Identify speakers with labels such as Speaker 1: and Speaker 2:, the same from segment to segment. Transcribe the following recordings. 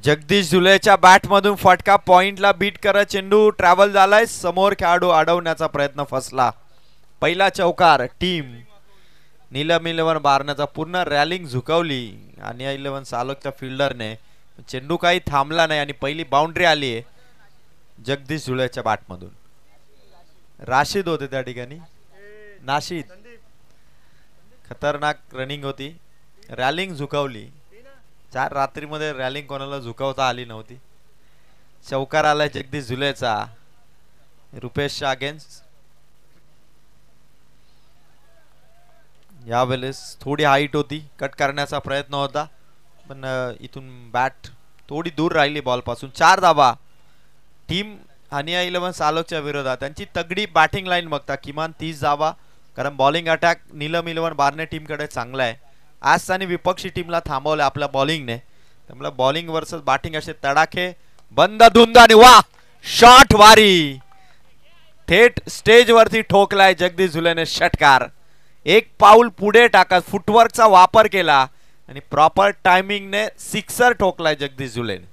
Speaker 1: Jagdish झुलेच्या bat मधून फटका पॉइंटला बीट करत चेंडू ट्रॅव्हल झालाय, समोर खेळाडू अडवण्याचा प्रयत्न फसला. पहिला चौकार. टीम नीलम 11 बारण्याचा पूर्ण रॅलिंग झुकवली आणि 11 सालोकच्या फिल्डरने चेंडू काही थांबला नाही आणि पहिली बाउंड्री आली आहे जगदीश झुलेच्या बॅट मधून. राशीद होते त्या ठिकाणी. नाशिद. खतरनाक रनिंग होती, रॅलिंग झुकवली. 4 रात्रीमध्ये रॅलिंग कोणाला झुकवता आली नव्हती. चौकार आलाय जगदीश झुलेचा रुपेशच्या अगेन्स्ट. यावेळेस थोडी हाईट होती, कट करण्याचा प्रयत्न होता पण इथून बॅट थोडी दूर राहिली बॉल पासून. 4 धावा. टीम हनिया 11 सालोकच्या विरोधात. त्यांची तगडी बॅटिंग लाईन बघता किमान 30 धावा, कारण बॉलिंग अटॅक नीलम 11 बारणे टीमकडे चांगला आहे. आज त्यांनी विपक्षी टीमला थांबवलं आपल्या बॉलिंगने, त्यामुळे बॉलिंग वर्सेस बॅटिंग असे तडाखे. बंद धुंद आणि वा शॉट वारी थेट स्टेज वरती ठोकलाय जगदीश झुलेने षटकार. एक पाऊल पुढे टाकत फुटवर्कचा वापर केला आणि प्रॉपर टायमिंगने सिक्सर ठोकलाय जगदीश झुलेने.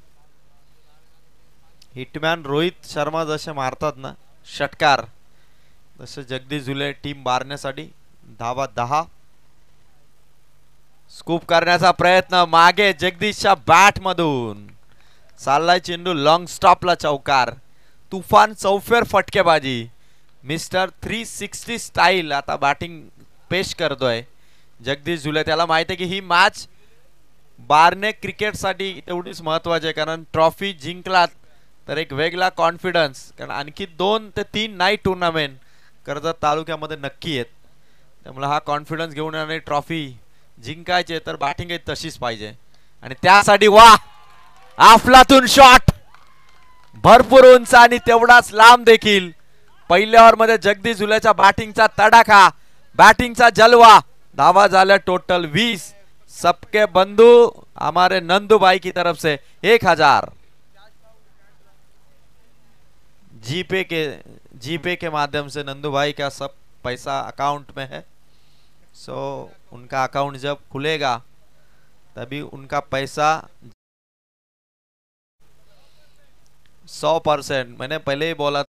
Speaker 1: हिटमॅन रोहित शर्मा जसे मारतात ना षटकार, तसे जगदीश झुले टीम मारण्यासाठी. धावा 10. स्कूप करण्याचा प्रयत्न मागे जगदीशच्या बॅट मधून चाललाय चेंडू लॉंग स्टॉपला. चौकार. तुफान चौफेर फटकेबाजी. मिस्टर 360 स्टाईल आता बॅटिंग पेश करतोय जगदीश झुले. त्याला माहिती आहे की ही मॅच बारणे क्रिकेटसाठी तेवढीच महत्वाची आहे, कारण ट्रॉफी जिंकलात तर एक वेगळा कॉन्फिडन्स, कारण आणखी 2 ते 3 नाईट टुर्नामेंट कर्जत तालुक्यामध्ये नक्की आहेत. त्यामुळे हा कॉन्फिडन्स घेऊन आणि ट्रॉफी जिंकायचे तर बॅटिंग तशीच पाहिजे आणि त्यासाठी वा अफलातून शॉट भरपूर उंच आणि तेवढाच लांब देखील. पहिल्या ओव्हर मध्ये जगदीश झुलेच्या बॅटिंगचा तडाखा, बॅटिंगचा जलवा. धावा झाल्या टोटल 20. सबके बंधु हमारे नंदू भाई की तरफ से 1000 जीपे के माध्यम से नंदू भाई का सब पैसा अकाउंट में है. सो उनका अकाउंट जब खुलेगा तभी उनका पैसा 100%, मैंने पहले ही बोला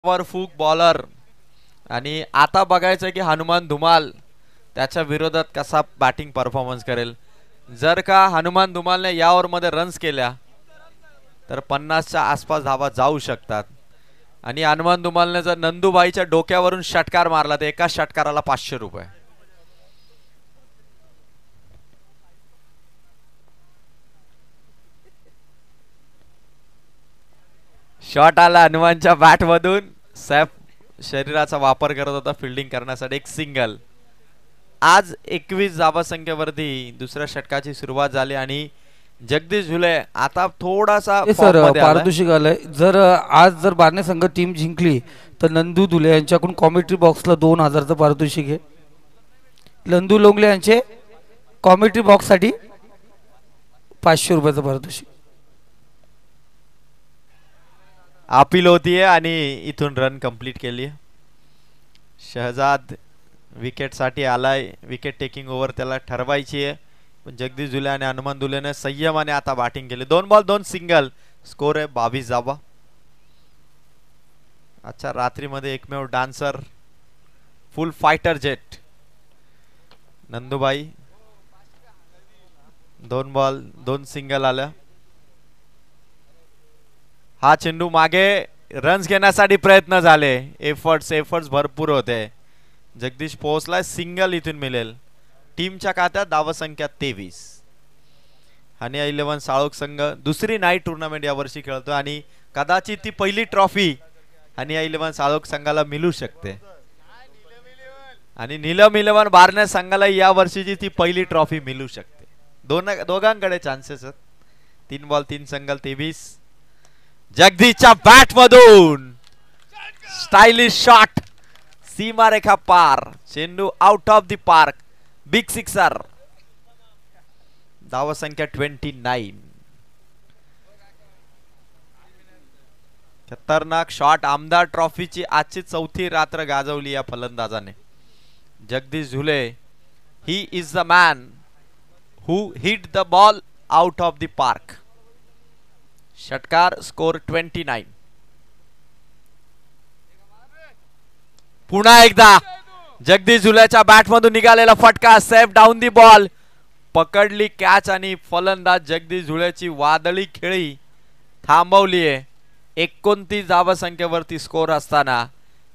Speaker 1: फूक बॉलर. आणि आता बघायचं की हनुमान धुमाल त्याच्या विरोधात कसा बॅटिंग परफॉर्मन्स करेल. जर का हनुमान धुमालने या ओव्हर मध्ये रन्स केल्या तर 50च्या आसपास धावा जाऊ शकतात. आणि हनुमान धुमालने जर नंदूबाईच्या डोक्यावरून षटकार मारला तर एका षटकाराला 500 रुपये. शॉट आला हनुमानच्या बॅट मधून. सैफ शरीराचा वापर करत होता फिल्डिंग करण्यासाठी. एक सिंगल. आज 21 धावसंख्येवरती दुसऱ्या षटकाची सुरुवात झाली आणि जगदीश झुले आता थोडासा
Speaker 2: पारितोषिक आलंय. जर बारणे संघ टीम जिंकली तर नंदू धुले यांच्याकडून कॉमेंट्री बॉक्सला 2000चं पारितोषिक आहे. नंदू लोंगले यांचे कॉमेंट्री बॉक्स साठी 500 रुपयाचं पारितोषिक.
Speaker 1: अपील होतीये आणि इथून रन कंप्लीट केली. शहजाद विकेट साठी आलाय. विकेट टेकिंग ओव्हर त्याला ठरवायची आहे, पण जगदीश झुले आणि हनुमान धुलेने संयमाने आता बॅटिंग केली. 2 बॉल 2 सिंगल. स्कोर आहे 22 धावा. अच्छा, रात्रीमध्ये एकमेव डान्सर फुल fighter jet Nandubai. 2 ball 2 single आल्या. हा चेंडू मागे रन्स घेण्यासाठी प्रयत्न झाले. एफर्ट्स भरपूर होते. जगदीश पोहोचलाय. सिंगल इथून मिळेल. टीमच्या खात्यात धावसंख्या 23. हनिया 11 साळोख संघ दुसरी नाईट टुर्नामेंट यावर्षी खेळतो आणि कदाचित ती पहिली ट्रॉफी हनिया 11 साळोख संघाला मिळू शकते. आणि नीलम 11 बारणे संघाला या वर्षीची ती पहिली ट्रॉफी मिळू शकते. दोघांकडे चान्सेस आहेत. 3 बॉल 3 सिंगल 23. जगदीशच्या बॅट मधून स्टाइलिश शॉट सीमारेखा पार, चेंडू out of the park, big sixer. धावसंख्या 29. खतरनाक शॉट. आमदार ट्रॉफीची आजची चौथी रात्र गाजवली या फलंदाजाने. जगदीश झुले, he is the man who hit the ball out of the park. षटकार. स्कोर 29. पुन्हा एकदा जगदीश झुलेच्या बॅट मधून निघालेला फटका, सेफ डाऊन दी बॉल, पकडली कॅच आणि फलंदाज जगदीश झुलेची वादळी खेळी थांबवलीये. 29 धावसंख्येवरती स्कोर असताना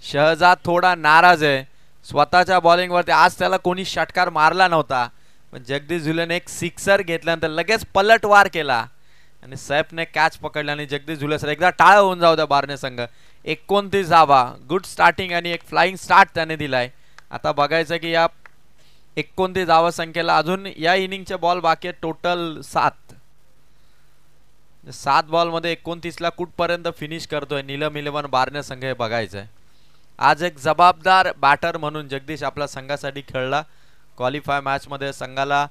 Speaker 1: शहजाद थोडा नाराज आहे स्वतःच्या बॉलिंग वरती. आज त्याला कोणी षटकार मारला नव्हता, पण जगदीश झुलेने एक सिक्सर घेतल्यानंतर लगेच पलटवार केला आणि सैफने कॅच पकडला आणि जगदीश झुले सर एकदा टाळ होऊन जाऊ द्या बारणे संघ. 29 धावा, गुड स्टार्टिंग आणि एक फ्लाइंग स्टार्ट त्याने दिलाय. आता बघायचं की या 29 धावसंख्येला अजून या इनिंगचे बॉल बाकी आहेत. टोटल 7 बॉल मध्ये 29 ला कुठपर्यंत फिनिश करतोय नीलम इलेव्हन बारणे संघ हे बघायचंय. आज एक जबाबदार बॅटर म्हणून जगदीश आपल्या संघासाठी खेळला. क्वालिफाय मॅच मध्ये संघाला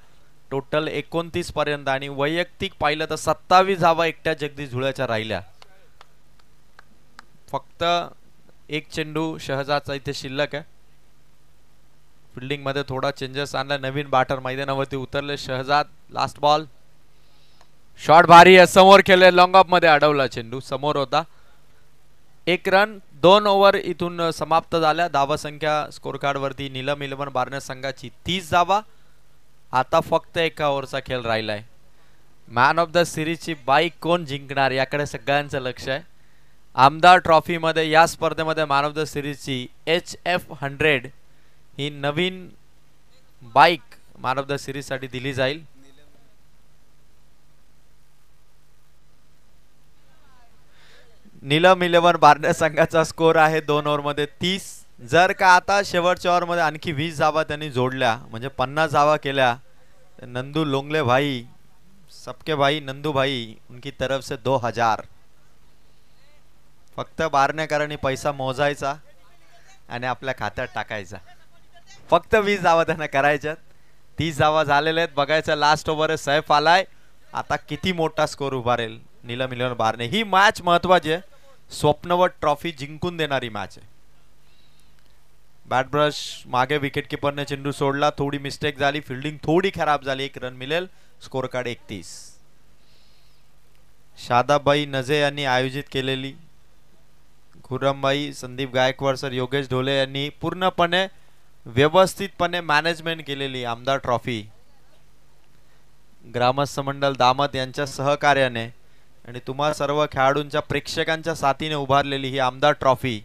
Speaker 1: टोटल 29 पर्यंत आणि वैयक्तिक पाहिलं तर 27 धावा एकट्या जगदीश झुलेच्या राहिल्या. फक्त एक चेंडू शहजादचा इथे शिल्लक आहे. फिल्डिंग मध्ये थोडा चेंजेस आणला, नवीन बॅटर मैदानावरती उतरले. शहजाद, लास्ट बॉल, शॉट भारी आहे, समोर खेळले, लॉंग ऑफ मध्ये अडवला चेंडू, समोर होता. 1 रन. 2 ओव्हर इथून समाप्त झाल्या. धावसंख्या स्कोर कार्ड वरती नीलम इलेव्हन बारणे संघाची 30 धावा. आता फक्त 1 ओव्हरचा खेळ राहिलाय. मॅन ऑफ द सिरीजची बाईक कोण जिंकणार याकडे सगळ्यांचं लक्ष आहे. आमदार ट्रॉफी मध्ये या स्पर्धेमध्ये मॅन ऑफ द सिरीजची HF100 ही नवीन bike man of the series साठी दिली जाईल. नीलम इलेव्हन बारणे संघाचा स्कोर आहे 2 ओव्हर मध्ये 30. जर का आता शेवटच्या ओव्हर मध्ये आणखी 20 धावा त्यांनी जोडल्या म्हणजे 50 धावा केल्या, नंदू लोंगले भाई, सबके भाई नंदू भाई उनकी तरफ से 2000. फक्त बारणेकरांनी पैसा मोजायचा आणि आपल्या खात्यात टाकायचा. फक्त 20 धावा त्यांना करायच्यात. 30 धावा झालेल्या आहेत. बघायचं लास्ट ओव्हर सैफ आलाय. आता किती मोठा स्कोर उभारेल नीलम इलेव्हन बारणे. ही मॅच महत्वाची आहे, स्वप्नवत ट्रॉफी जिंकून देणारी मॅच आहे. बॅट ब्रश मागे विकेट किपरने चेंडू सोडला, थोडी मिस्टेक झाली, फिल्डिंग थोडी खराब झाली. 1 रन मिळेल. Score card 31. शादाबाई नजे यांनी आयोजित केलेली, खुरमबाई, संदीप गायकवाड सर, योगेश ढोले यांनी पूर्णपणे व्यवस्थितपणे मॅनेजमेंट केलेली आमदार ट्रॉफी ग्रामस्थ मंडळ दामत यांच्या सहकार्याने आणि तुम्हा सर्व खेळाडूंच्या प्रेक्षकांच्या साथीने उभारलेली ही आमदार ट्रॉफी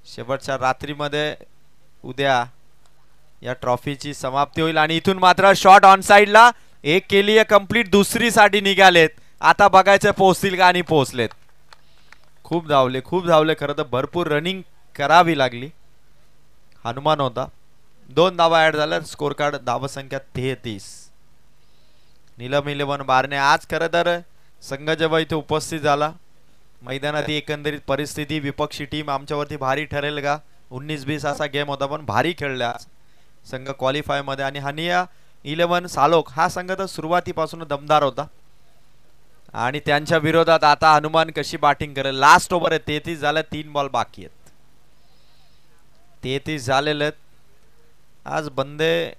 Speaker 1: शेवटच्या रात्रीमध्ये उद्या या ट्रॉफीची समाप्ती होईल. आणि इथून मात्र शॉट ऑन साइडला एक केली आहे कंप्लीट, दुसरी साठी निघालेत. आता बघायचं पोहोचतील का आणि पोहोचलेत. खूप धावले खरं तर भरपूर रनिंग करावी लागली. हनुमान होता. 2 धावा ऍड झाल्या. स्कोर कार्ड धावसंख्या 33. नीलम इलेव्हन बारणे आज खरं तर संघ जेव्हा इथे उपस्थित झाला मैदानात एकंदरीत परिस्थिती, विपक्षी टीम आमच्यावरती भारी ठरेल का, 19-20 असा गेम होता पण भारी खेळला संघ क्वालिफाय मध्ये. आणि हनिया इलेव्हन सालोक हा संघ तर सुरुवातीपासून दमदार होता आणि त्यांच्या विरोधात आता हनुमान कशी बॅटिंग करेल. लास्ट ओव्हर आहे, 33 झाल्या, 3 बॉल बाकी आहेत. 33 झालेले आहेत. आज बंदे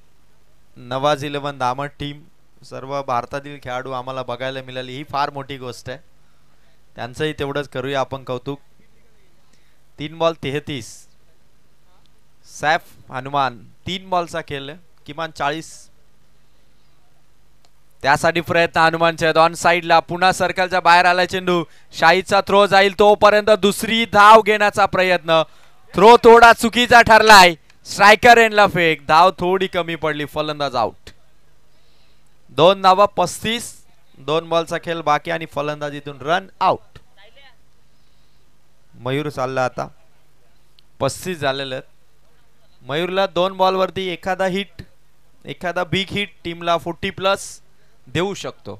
Speaker 1: नवाज इलेव्हन दामट टीम सर्व भारतातील खेळाडू आम्हाला बघायला मिळाली, ही फार मोठी गोष्ट आहे. त्यांचंही तेवढंच करूया आपण कौतुक. 3 बॉल 33. सैफ हनुमान 3 बॉलचा खेळ, किमान 40. त्यासाठी प्रयत्न हनुमानचे आहेत. ऑन साइडला पुन्हा सर्कलच्या बाहेर आला चेंडू, शाहीचा थ्रो जाईल तोपर्यंत दुसरी धाव घेण्याचा प्रयत्न. थ्रो थोडा चुकीचा ठरलाय. स्ट्रायकर एंडला फेक, धाव थोडी कमी पडली, फलंदाज आउट. 2 धावा 35. 2 बॉलचा खेळ बाकी आणि फलंदाजीतून रन आउट. मयूर चालला आता. 35 झालेले आहेत. मयूरला 2 बॉल वरती एखादा हिट, एखादा बिग हिट टीमला 40+ देऊ शकतो.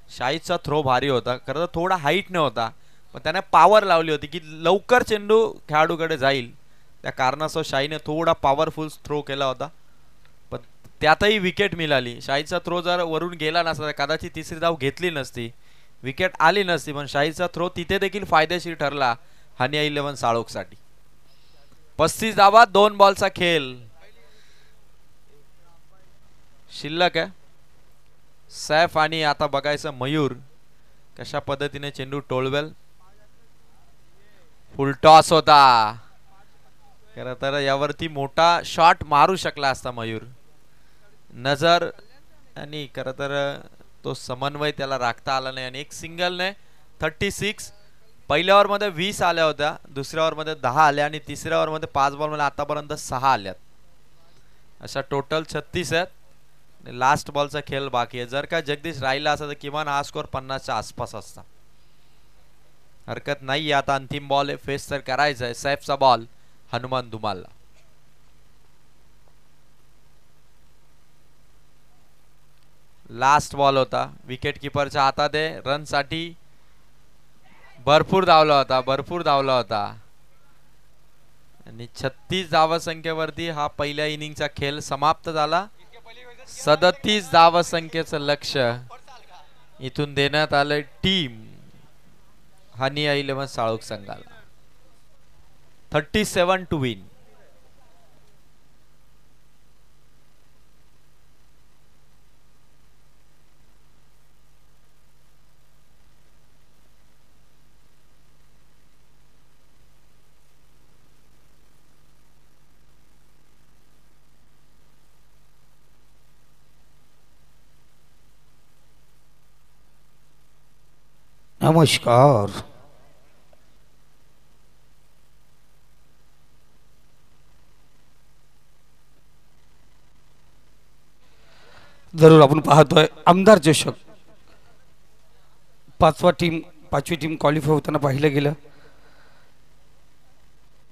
Speaker 1: शाहीचा थ्रो भारी होता, खरं थोडा हाईट न होता पण त्याने पॉवर लावली होती की लवकर चेंडू खेळाडूकडे जाईल त्या कारणास्तव शाहीने थोडा पॉवरफुल थ्रो केला होता, पण त्यातही विकेट मिळाली. शाहीचा थ्रो जर वरून गेला नसता तर कदाचित तिसरी धाव घेतली नसती, विकेट आली नसती, पण शाहीचा थ्रो तिथे देखील फायदेशीर ठरला हनिया 11 साळोखसाठी. 35 धावा 2 बॉलचा खेळ शिल्लक आहे. सैफ आणि आता बघायचं मयूर कशा पद्धतीने चेंडू टोळवेल. फुल टॉस होता, खरं तर यावरती मोठा शॉट मारू शकला असता मयूर. नजर आणि खरं तर तो समन्वय त्याला राखता आला नाही आणि एक सिंगलने 36. पहिल्या ओव्हरमध्ये 20 आल्या होत्या, दुसऱ्या ओव्हरमध्ये 10 आल्या आणि तिसऱ्या ओव्हरमध्ये 5 बॉलमध्ये आतापर्यंत 6 आल्यात. अशा टोटल 36 आहेत. लास्ट बॉलचा खेळ बाकी आहे. जर का जगदीश राहिला असता तर किमान हा स्कोर 50च्या आसपास असता. हरकत नाही. आता अंतिम बॉल आहे, फेस तर करायचा आहे. सैफचा बॉल हनुमान धुमालला. लास्ट बॉल होता, विकेट किपरच्या हातात आहे. रन साठी भरपूर धावला होता आणि 36 धावसंख्येवरती हा पहिल्या इनिंगचा खेळ समाप्त झाला. 37 धावसंख्येचं लक्ष इथून देण्यात आलं टीम हनिया 11 साळोख संघाला. 37 टू विन.
Speaker 2: नमस्कार. जरूर आपण पाहतोय आमदार चषक पाचवी टीम क्वालिफाय होताना पाहिलं गेलं.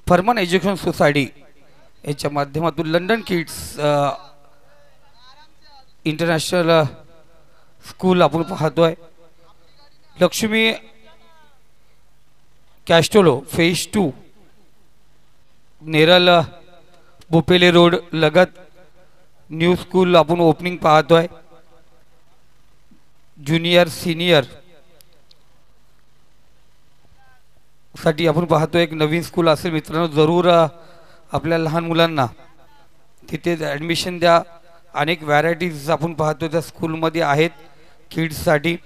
Speaker 2: फरमान एज्युकेशन सोसायटी याच्या माध्यमातून लंडन किड्स इंटरनॅशनल स्कूल आपण पाहतोय. लक्ष्मी कॅस्टोलो फेज 2 नेरल बोपेले रोड लगत न्यू स्कूल आपण ओपनिंग पाहतोय. ज्युनियर सिनियर साठी आपण पाहतोय एक नवीन स्कूल असेल मित्रांनो. जरूर आपल्या लहान मुलांना तिथे ॲडमिशन द्या. अनेक व्हरायटीज आपण पाहतोय त्या स्कूलमध्ये आहेत किड्ससाठी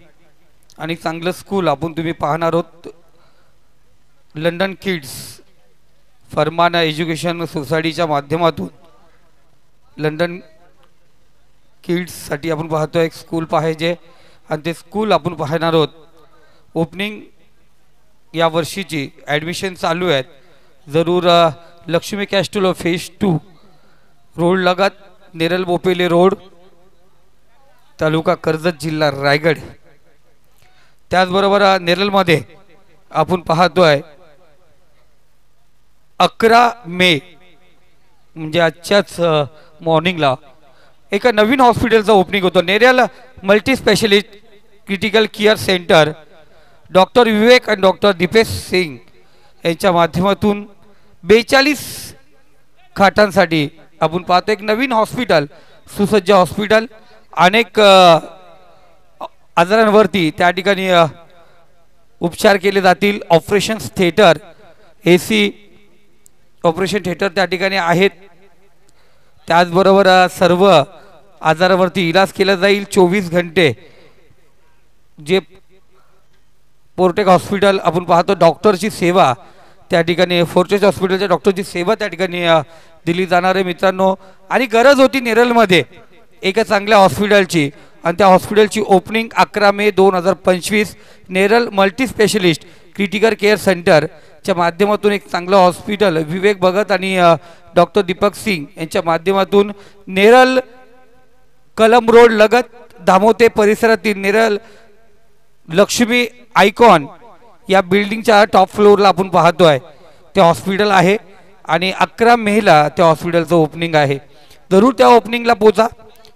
Speaker 2: आणि चांगलं स्कूल आपण तुम्ही पाहणार आहोत. लंडन किड्स फरमान एज्युकेशन सोसायटीच्या माध्यमातून लंडन किड्ससाठी आपण पाहतोय एक स्कूल पाहिजे आणि ते स्कूल आपण पाहणार आहोत. ओपनिंग या वर्षीची ॲडमिशन चालू आहेत. जरूर लक्ष्मी कॅस्टोलो फेज 2 रोड लगत नेरल बोपेले रोड तालुका कर्जत जिल्हा रायगड. त्याचबरोबर नेरलमध्ये आपण पाहतोय 11 मे म्हणजे आजच्याच मॉर्निंगला एका नवीन हॉस्पिटलचं ओपनिंग होतं. Neral multi specialist critical care centre doctor Vivek आणि डॉक्टर दीपेश सिंग यांच्या माध्यमातून 42 खाटांसाठी आपण पाहतो एक नवीन हॉस्पिटल, सुसज्ज हॉस्पिटल. अनेक आजारांवरती त्या ठिकाणी उपचार केले जातील. Operations theatre, AC operation theatre त्या ठिकाणी आहेत. त्याचबरोबर सर्व आजारावरती इलाज केला जाईल 24 घंटे. जे पोर्टेक हॉस्पिटल आपण पाहतो डॉक्टरची सेवा त्या ठिकाणी फोर्टेज हॉस्पिटलच्या डॉक्टरची सेवा त्या ठिकाणी दिली जाणार आहे मित्रांनो. आणि गरज होती नेरलमध्ये एका चांगल्या हॉस्पिटलची आणि त्या हॉस्पिटलची ओपनिंग 11 मे 2025 Neral multi specialist critical care सेंटरच्या माध्यमातून एक चांगलं हॉस्पिटल विवेक भगत आणि डॉक्टर दीपक सिंग यांच्या माध्यमातून नेरल कलम रोड लगत दामोते परिसरातील नेरल लक्ष्मी आयकॉन या बिल्डिंगच्या टॉप फ्लोअरला आपण पाहतोय ते हॉस्पिटल आहे आणि 11 मेला त्या हॉस्पिटलचं ओपनिंग आहे. जरूर त्या ओपनिंगला पोचा.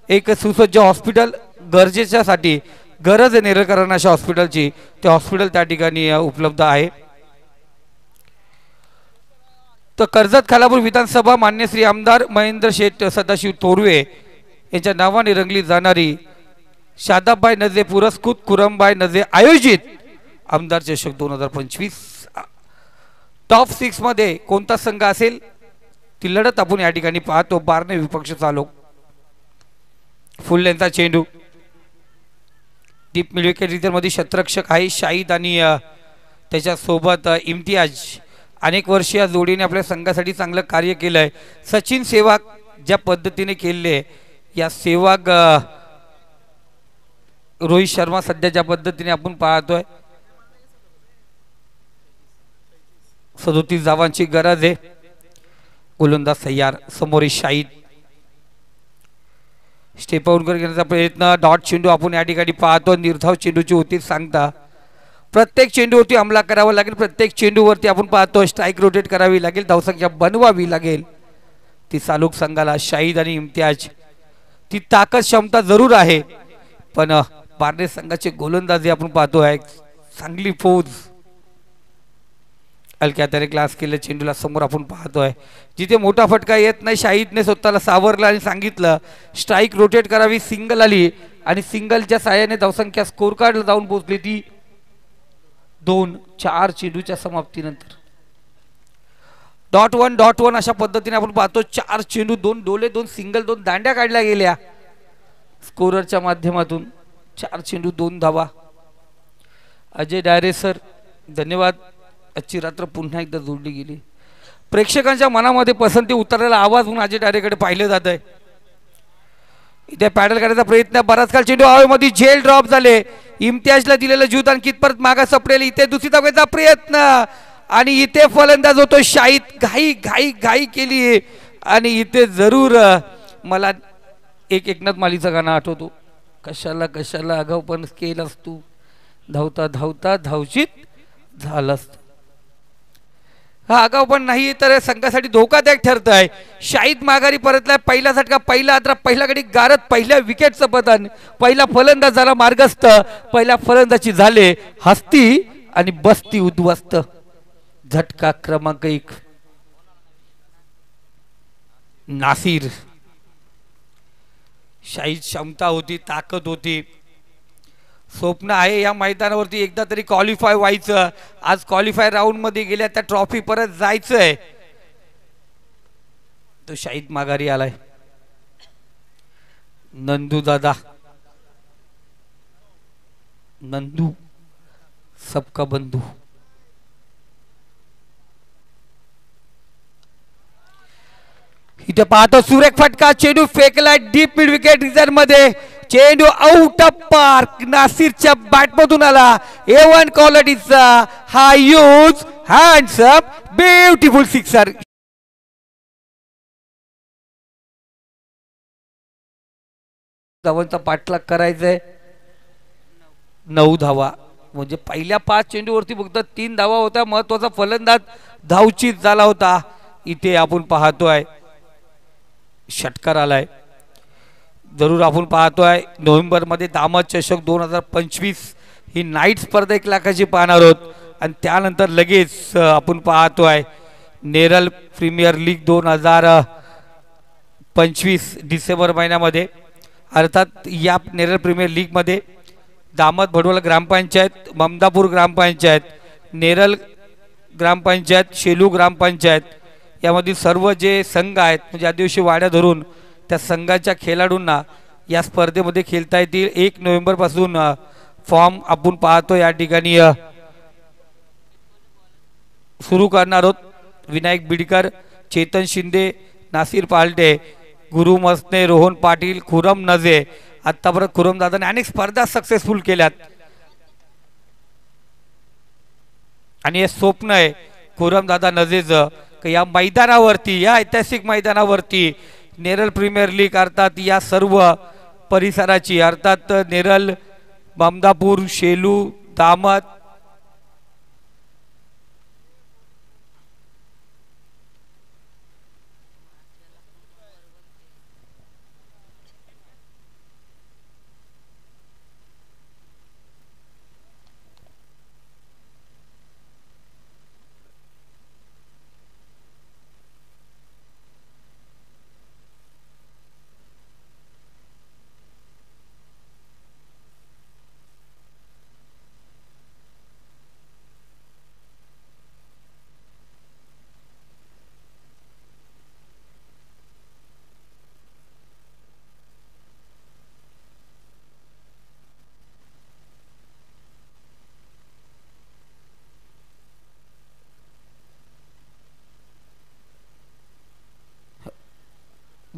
Speaker 2: एक सुसज्ज हॉस्पिटल गरजेच्यासाठी गरज आहे नेरळकरांना अशा हॉस्पिटलची. ते हॉस्पिटल त्या ठिकाणी उपलब्ध आहे. तर कर्जत खालापूर विधानसभा मान्य श्री आमदार महेंद्र शेठ सदाशिव तोरवे यांच्या नावाने रंगली जाणारी शादाबाई नजे पुरस्कृत कुरमबाई नजे आयोजित आमदार चषक 2025 टॉप 6 मध्ये कोणता संघ असेल ती लढत आपण या ठिकाणी पाहतो. बारने विपक्ष चालक फुल लेंथचा चेंडू डीप मिड विकेट रिझर्व मध्ये शतरक्षक आहे शाहिद आणि त्याच्या सोबत इम्तियाज. अनेक वर्ष या जोडीने आपल्या संघासाठी चांगलं कार्य केलं आहे. सचिन सेवाग ज्या पद्धतीने केले या सेवाग रोहित शर्मा सध्या ज्या पद्धतीने आपण पाहतोय 37 धावांची गरज आहे. गोलंदाज तयार समोर शाहिद स्टेपआउट करण्याचा प्रयत्न डॉट चेंडू आपण या ठिकाणी पाहतो. निर्धाव चेंडूची होती सांगता प्रत्येक चेंडूवरती हमला करावा लागेल. प्रत्येक चेंडूवरती आपण पाहतो स्ट्राईक रोटेट करावी लागेल. धावसंख्या बनवावी लागेल. ती चालूक संघाला शाहिद आणि इम्तियाज ती ताकद क्षमता जरूर आहे पण बारणे संघाचे गोलंदाजी आपण पाहतो आहे चांगली फौज हलक्या त्याने क्लास केले चेंडूला समोर आपण पाहतोय जिथे मोठा फटका येत नाही शाहिदने स्वतःला सावरलं आणि सांगितलं स्ट्राईक रोटेट करावी. सिंगल आली आणि सिंगलच्या साहाय्याने धावसंख्या स्कोर कार्डला जाऊन पोहोचली ती 2-4 चेंडूच्या समाप्तीनंतर. .1 अशा पद्धतीने आपण पाहतो 4 चेंडू 2 डोले 2 सिंगल 2 दांड्या काढल्या गेल्या स्कोररच्या माध्यमातून 4 चेंडू 2 धावा. अजय डायरे सर धन्यवाद. आजची रात्र पुन्हा एकदा जोडली गेली. प्रेक्षकांच्या मनामध्ये पसंती उतरलेला आवाज म्हणून अजय डायरेकडे पाहिलं जात आहे. इथे पॅडल करायचा प्रयत्न बराच काळ चेंडू हवेमध्ये झेल ड्रॉप झाले. इम्तियाजला दिलेलं जीवदान कितपर्यंत मागा सपडेल. इथे दुसरी धावेचा प्रयत्न आणि इथे फलंदाज होतो शाहिद. घाई केली आणि इथे जरूर मला एकनाथ मालीचं गाणं आठवतो कशाला आगाऊ पण केलंस तू धावता धावचित झालंस. हा आगाऊ पण नाही तर संघासाठी धोकादायक ठरत आहे. शाहिद माघारी परतलाय. पहिला झटका पहिला आद्रा पहिला गडी गारत पहिल्या विकेटचं पतन. पहिला फलंदाज झाला मार्गस्थ. पहिल्या फलंदाजी झाले हस्ती आणि बस्ती उद्ध्वस्त. झटका क्रमांक 1 नासिर. शाहिद क्षमता होती ताकद होती. स्वप्न आहे या मैदानावरती एकदा तरी क्वालिफाय व्हायचं. आज क्वालिफाय राऊंड मध्ये गेल्या त्या ट्रॉफी परत जायचंय. तो शाहिद माघारी आलाय. नंदू दादा नंदू सबका बंधू. इथे पाहतो सुरेख फटका चेंडू फेकलाय डीप मिड विकेट रिझर्व मध्ये. चेंडू आउट ऑफ पार्क. नासिरच्या बॅटमधून आला. A1 क्वालिटीचा हा huge hands up beautiful sixer. धावांचा पाठलाग करायचंय 9 धावा म्हणजे पहिल्या 5 चेंडूवरती फक्त 3 धावा होत्या. महत्वाचा फलंदाज धावचीत झाला होता. इथे आपण पाहतोय षटकार आलाय. जरूर आपण पाहतोय नोव्हेंबर मध्ये दामद चषक 2025 ही नाईट स्पर्धा 1 लाखाची पाहणार आहोत आणि त्यानंतर लगेच आपण पाहतोय नेरल प्रीमियर लीग 2025 डिसेंबर महिन्यामध्ये. अर्थात या नेरल प्रीमियर लीग मध्ये दामद भडवल ग्रामपंचायत ममदापूर ग्रामपंचायत नेरल ग्रामपंचायत शेलू ग्रामपंचायत यामधील सर्व जे संघ आहेत म्हणजे आदिवासी वाड्या धरून त्या संघाच्या खेळाडूंना या स्पर्धेमध्ये खेळता येतील. 1 नोव्हेंबर पासून फॉर्म आपण पाहतो या ठिकाणी सुरू करणार आहोत. विनायक बिडकर चेतन शिंदे नासिर पालटे गुरु मसने रोहन पाटील खुरम नजे. आतापर्यंत खुरम दादाने अनेक स्पर्धा सक्सेसफुल केल्यात आणि हे स्वप्न आहे खुरम दादा नजेचं की या मैदानावरती या ऐतिहासिक मैदानावरती नेरल प्रीमियर लीग अर्थात या सर्व परिसराची अर्थात नेरल ममदापूर शेलू दामद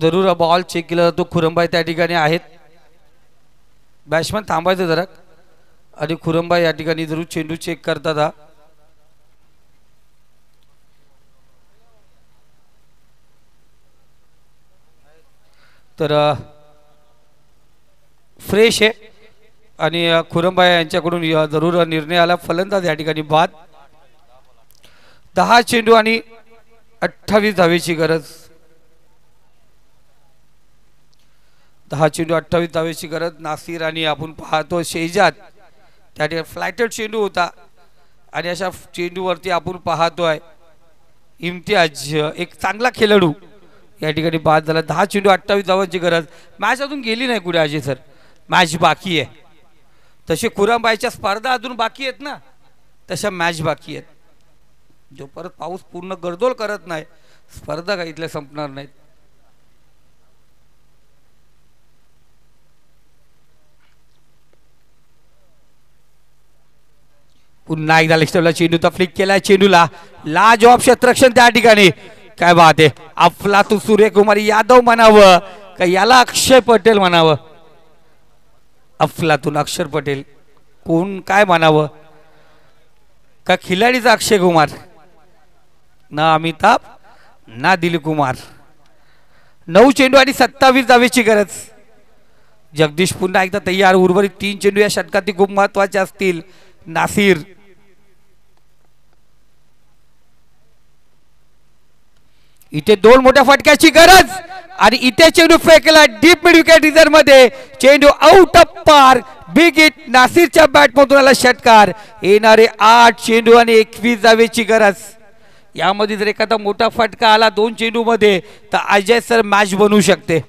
Speaker 2: जरूर बॉल चेक केला जातो. खुरंबाई त्या ठिकाणी आहेत. बॅट्समन थांबायचं जरा आणि खुरंबाई या ठिकाणी जरूर चेंडू चेक करतात. हा तर फ्रेश आहे आणि खुरंबाई यांच्याकडून जरूर निर्णय आला. फलंदाज या ठिकाणी बाद. 10 चेंडू आणि 28 धावेची गरज. 10 चेंडू 28 धावेची गरज. नासिर आणि आपण पाहतो शेजाद त्या ठिकाणी फ्लॅटेड चेंडू होता आणि अशा चेंडूवरती आपण पाहतोय इम्तियाज एक चांगला खेळाडू या ठिकाणी बाद झाला. 10 चेंडू 28 धावांची गरज. मॅच अजून गेली नाही कुठे अजय सर. मॅच बाकी आहे. तसे खुरांबाईच्या स्पर्धा अजून बाकी आहेत ना, तशा मॅच बाकी आहेत. जो परत पाऊस पूर्ण गर्दोल करत नाही स्पर्धा काही इथल्या संपणार नाहीत. पुन्हा एकदा लेफ्टला चेंडूचा फ्लिक केलाय. चेंडूला लाजवाब क्षेत्ररक्षण त्या ठिकाणी. काय बात आहे. अफलातून सूर्यकुमार यादव म्हणावं का याला अक्षय पटेल म्हणावं. अफलातून अक्षर पटेल कोण काय म्हणावं का खिलाडीचा अक्षय कुमार ना अमिताभ ना दिलीप कुमार. 9 चेंडू आणि 27 धावेची गरज. जगदीश पुन्हा एकदा तयार. उर्वरित 3 चेंडू या षटकातील खूप महत्वाचे असतील. नासिर इथे 2 मोठ्या फटक्याची गरज आणि इथे चेंडू फेकला डीप मिड विकेट रिझर्व मध्ये. चेंडू out of park. Big hit. नासिरच्या बॅट मधून आला षटकार. येणारे 8 चेंडू आणि 21 धावेची गरज. यामध्ये जर एखादा मोठा फटका आला 2 चेंडू मध्ये तर अजय सर मॅच बनवू शकते.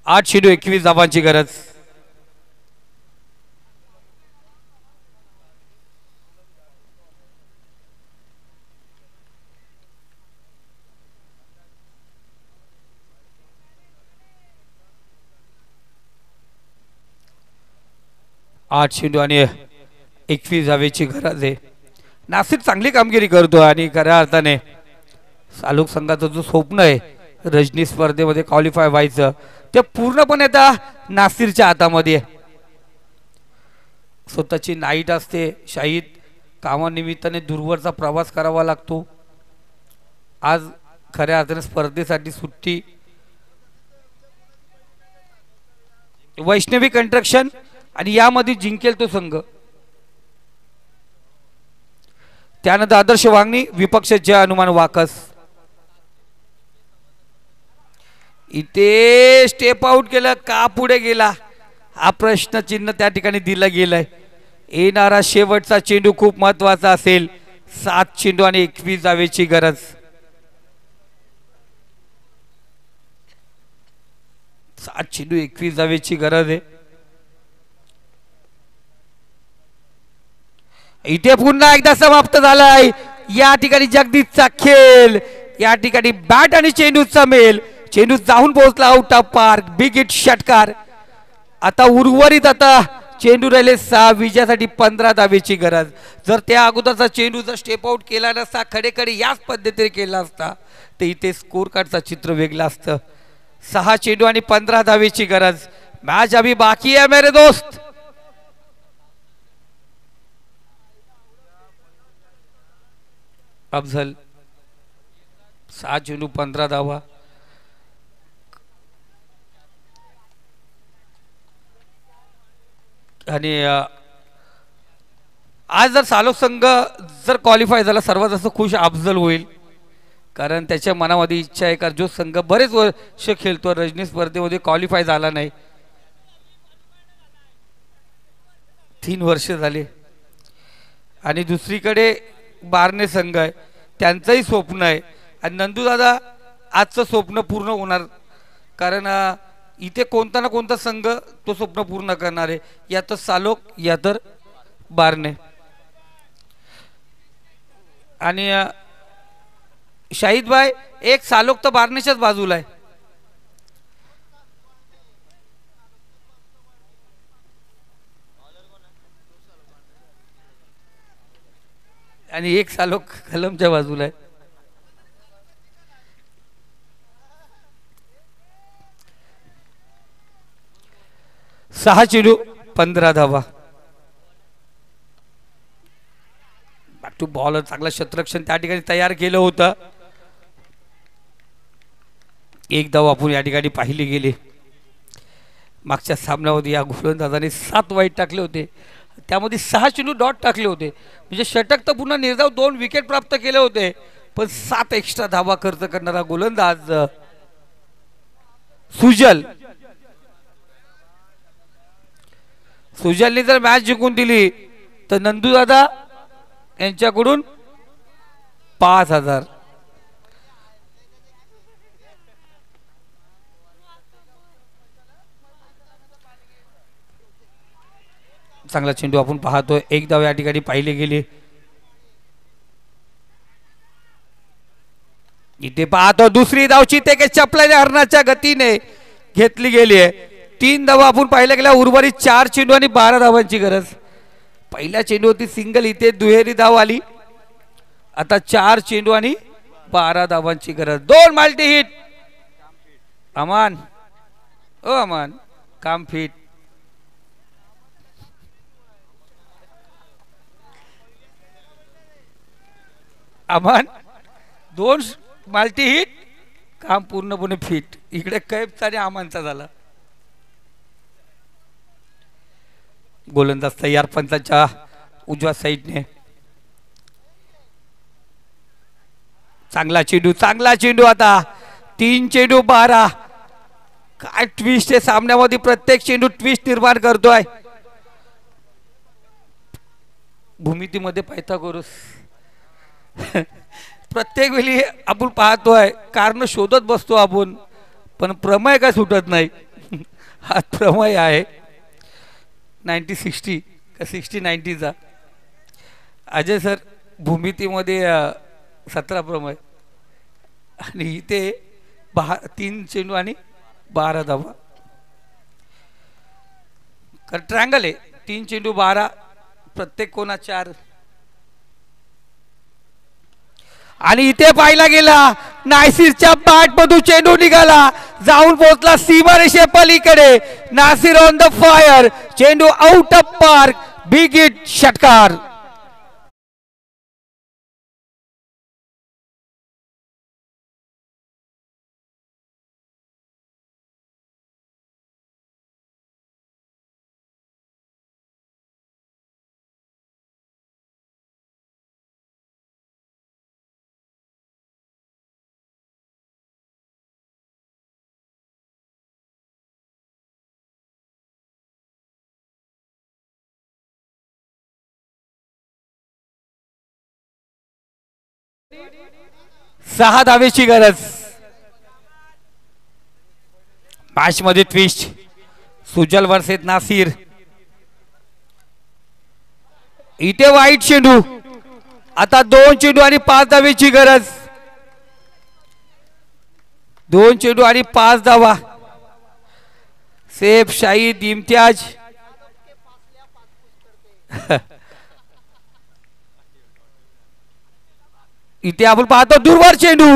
Speaker 2: आठ चेंडू 21 धावांची गरज. आठ चेंडू आणि 21 धावेची गरज आहे. नासिर चांगली कामगिरी करतो आणि खऱ्या अर्थाने सालोक संघाचं जो स्वप्न आहे रजनी स्पर्धेमध्ये क्वालिफाय व्हायचं ते पूर्णपणे आता नासिरच्या हातामध्ये. स्वतःची नाईट असते. शाहीद कामानिमित्ताने दूरवरचा प्रवास करावा लागतो. आज खऱ्या अर्थाने स्पर्धेसाठी सुट्टी. वैष्णवी कंस्ट्रक्शन आणि यामध्ये जिंकेल तो संघ. त्यानंतर आदर्श वांगणी विपक्ष जय हनुमान वाकस. इथे स्टेप आउट केलं का पुढे गेला हा प्रश्न चिन्ह त्या ठिकाणी दिला गेलाय. येणारा शेवटचा चेंडू खूप महत्वाचा असेल. 7 चेंडू आणि 21 धावेची गरज. 7 चेंडू 21 धावेची गरज आहे. इथे पुन्हा एकदा समाप्त झालाय. या ठिकाणी जगदीशचा खेळ. या ठिकाणी बॅट आणि चेंडूचा मेल. चेंडू जाऊन पोहोचला out of park. Big hit षटकार. आता उर्वरित आता चेंडू राहिले 6. विजयासाठी 15 धावेची गरज. जर त्या अगोदरचा चेंडू जर स्टेप आउट केला नसता खडेकडे याच पद्धतीने केला असता तर इथे स्कोर कार्डचा चित्र वेगळं असतं. 6 चेंडू आणि 15 धावेची गरज. मॅच अभी बाकी है मेरे दोस्त. अफजल 6 चेंडू 15 धावा. आणि आज जर सालोक संघ जर क्वालिफाय झाला सर्वात जास्त खुश अफजल होईल. कारण त्याच्या मनामध्ये इच्छा आहे का जो संघ बरेच वर्ष खेळतो रजनी स्पर्धेमध्ये क्वालिफाय झाला नाही. 3 वर्ष झाले. आणि दुसरीकडे बारणे संघ आहे त्यांचंही स्वप्न आहे. आणि नंदूदादा आजचं स्वप्न पूर्ण होणार. कारण इथे कोणता ना कोणता संघ तो स्वप्न पूर्ण करणार आहे. या तर सालोक या तर बारणे. आणि शाहिद भाई एक सालोक तर बारणेच्याच बाजूला आहे. आणि एक सालोक कलमच्या बाजूला आहे. सहा चेंडू 15 धावा. बॅक टू बॉल, चांगलं क्षेत्ररक्षण त्या ठिकाणी तयार केलं होतं. एक धाव आपण या ठिकाणी पाहिली गेली. मागच्या सामन्यामध्ये या गोलंदाजाने 7 वाईट टाकले होते, त्यामध्ये 6 चेंडू डॉट टाकले होते. म्हणजे षटक तर पुन्हा निर्धाव 2 विकेट प्राप्त केले होते, पण 7 एक्स्ट्रा धावा खर्च करणारा गोलंदाज सुजल. सुजलने जर मॅच जिंकून दिली तर नंदू दादा यांच्याकडून 5,000. चांगला चेंडू आपण पाहतोय. एक धाव या ठिकाणी पाहिली गेली. इथे पाहतो दुसरी धावची ते चपल्याने हरणाच्या गतीने घेतली गेली आहे. 3 धावा आपण पाहिल्या गेल्या. उर्वरित 4 चेंडू आणि 12 धावांची गरज. पहिल्या चेंडूवरती सिंगल, इथे दुहेरी धाव आली. आता 4 चेंडू आणि 12 धावांची गरज. 2 माल्टी हिट. अमान, ओ अमान, काम फिट. अमान 2 माल्टी हिट, काम पूर्णपणे फिट. इकडे कैफचा आणि अमानचा झाला. गोलंदाज तयार पंचाच्या उजव्या साईडने. चांगला चेंडू, चांगला चेंडू. आता 3 चेंडू 12. काय ट्विस्ट आहे सामन्यामध्ये. प्रत्येक चेंडू ट्विस्ट निर्माण करतोय. भूमितीमध्ये पायथागोरस. प्रत्येक वेळी आपण पाहतोय, कारण शोधत बसतो आपण, पण प्रमेय काय सुटत नाही. हा प्रमेय आहे 90-60 का 60-90चा. अजय सर भूमितीमध्ये 17 प्रमेय आणि इथे 3 चेंडू आणि 12 धावा. कारण ट्रँगल आहे. 3 चेंडू 12, प्रत्येक कोणा 4. आणि इथे पाहिला गेला नासिरच्या बॅट मधून चेंडू निघाला, जाऊन पोहोचला सीमारेषे पलीकडे. Nasir on the fire. चेंडू out of park. Big hit, षटकार. सहा धावेची गरज. मॅच मध्ये ट्विस्ट. सुजल वर्सेस नासिर. इथे वाईट चेंडू. आता 2 चेंडू आणि 5 धावेची गरज. 2 चेंडू आणि 5 धावा. सेफ, शाहिद, इम्तियाज. इथे आपण पाहतो दूरवर चेंडू.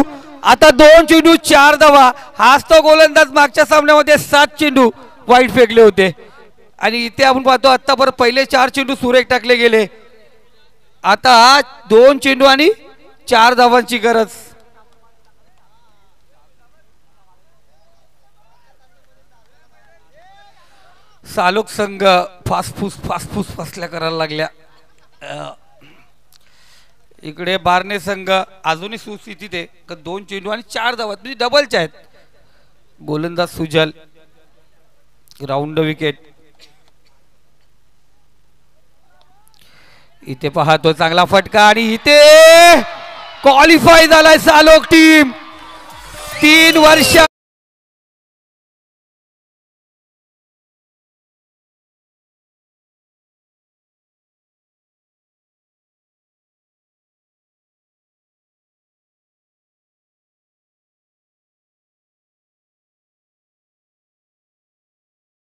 Speaker 2: आता 2 चेंडू 4 धावा. हाच तो गोलंदाज मागच्या सामन्यामध्ये 7 चेंडू वाईट फेकले होते. आणि इथे आपण पाहतो आतापर्यंत पहिले 4 चेंडू सुरेख टाकले गेले. आता 2 चेंडू आणि 4 धावांची गरज. सालोक संघ फासफूस फसल्या करायला लागल्या. इकडे बारणे संघ अजूनही सुस्थितीत आहे. 2 चेंडू आणि 4 धावा, म्हणजे डबलच्या आहेत. गोलंदाज सुजल. Round wicket. इथे पाहतो चांगला फटका आणि इथे क्वालिफाय झालाय सालोक टीम. 3 वर्ष